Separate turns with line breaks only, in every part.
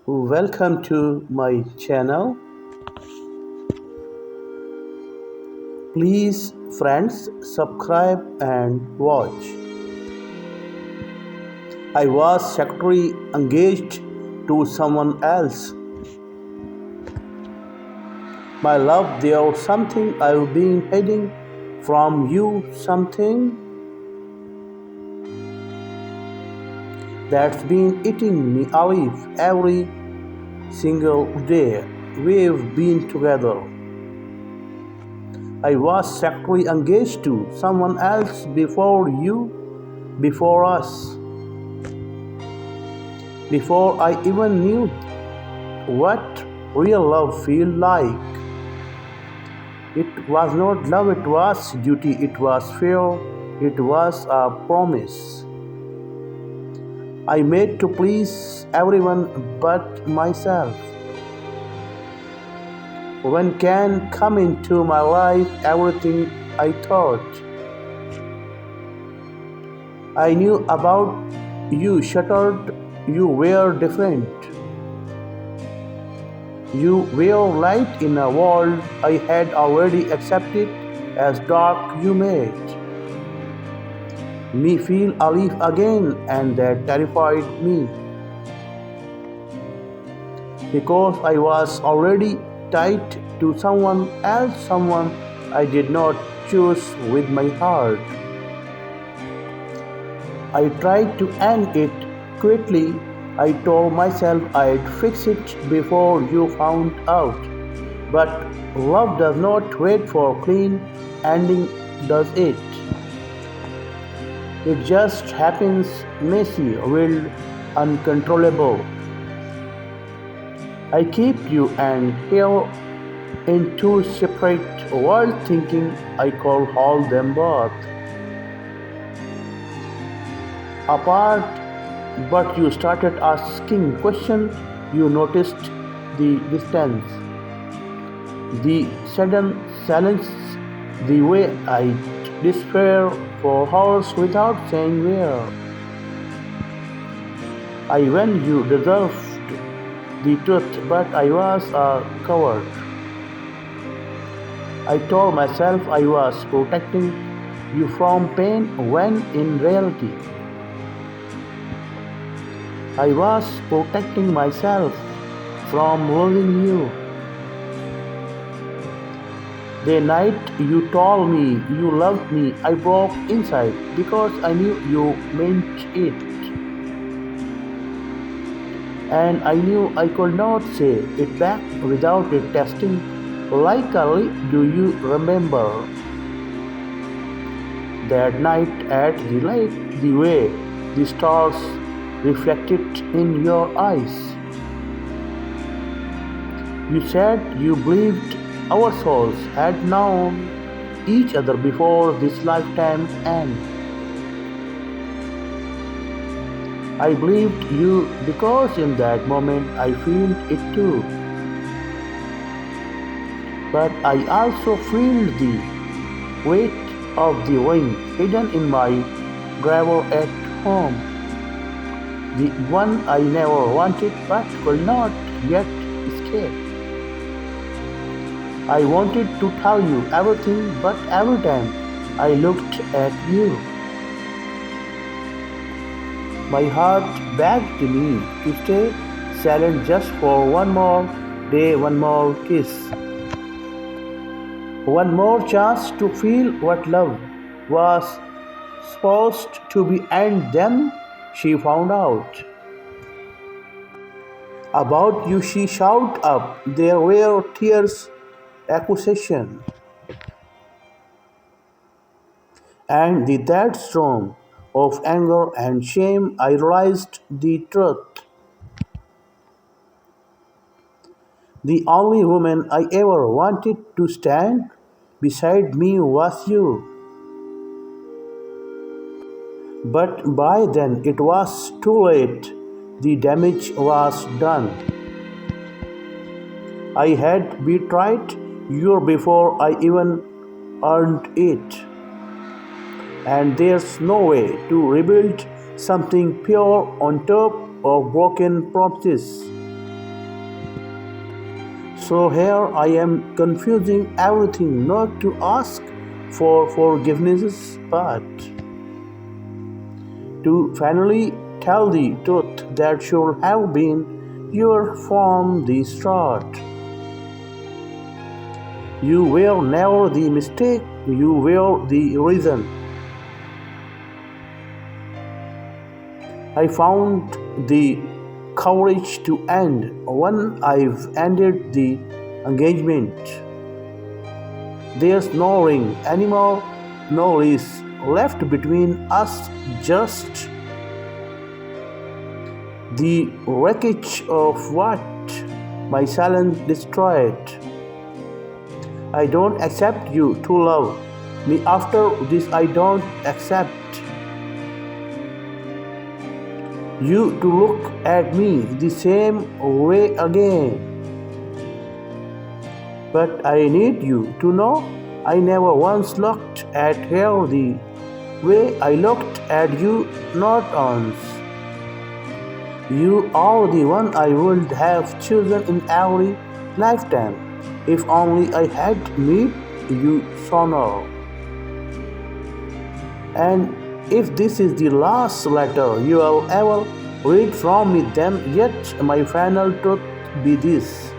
Welcome to my channel. Please, friends, subscribe and watch. I was secretly engaged to someone else. My love, there's something I've been hiding from you, something that's been eating me alive every single day we've been together. I was secretly engaged to someone else before you, before us, before I even knew what real love feels like. It was not love, it was duty, it was fear, it was a promise. I made to please everyone but myself. When can come into my life, everything I thought I knew about you shattered. You were different. You were light in a world I had already accepted as dark. You made me feel alive again, and that terrified me because I was already tied to someone else, someone I did not choose with my heart. I tried to end it quickly. I told myself I'd fix it before you found out. But love does not wait for clean ending, does it? It just happens messy, wild, uncontrollable. I keep you and here in two separate worlds thinking I could hold them both apart, but you started asking questions. You noticed the distance, the sudden silence, the way I despair for hours without saying where. I when you deserved the truth, but I was a coward. I told myself I was protecting you from pain when in reality I was protecting myself from losing you. The night you told me you loved me, I broke inside because I knew you meant it. And I knew I could not say it back without it testing like a leak. Do you remember that night at the lake, the way the stars reflected in your eyes? You said you believed our souls had known each other before this lifetime end. I believed you because in that moment I felt it too. But I also feel the weight of the ring hidden in my drawer at home. The one I never wanted but could not yet escape. I wanted to tell you everything, but every time I looked at you, my heart begged me to stay silent just for one more day, one more kiss, one more chance to feel what love was supposed to be. And then she found out about you. She shouted up. There were tears, accusation, and the that storm of anger and shame. I realized the truth. The only woman I ever wanted to stand beside me was you. But by then it was too late. The damage was done. I had betrayed you before I even earned it. And there's no way to rebuild something pure on top of broken promises. So here I am confusing everything, not to ask for forgiveness, but to finally tell the truth that should have been your from the start. You were never the mistake, you were the reason. I found the courage to end when I've ended the engagement. There's no ring anymore, no lease left between us, just the wreckage of what my silence destroyed. I don't accept you to love me after this. I don't accept you to look at me the same way again. But I need you to know I never once looked at her the way I looked at you, not once. You are the one I would have chosen in every lifetime, if only I had met you sooner. And if this is the last letter you will ever read from me, then yet my final truth be this.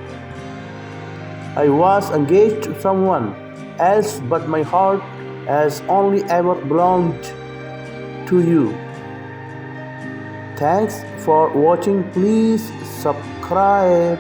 I was engaged to someone else, but my heart has only ever belonged to you. Thanks for watching. Please subscribe.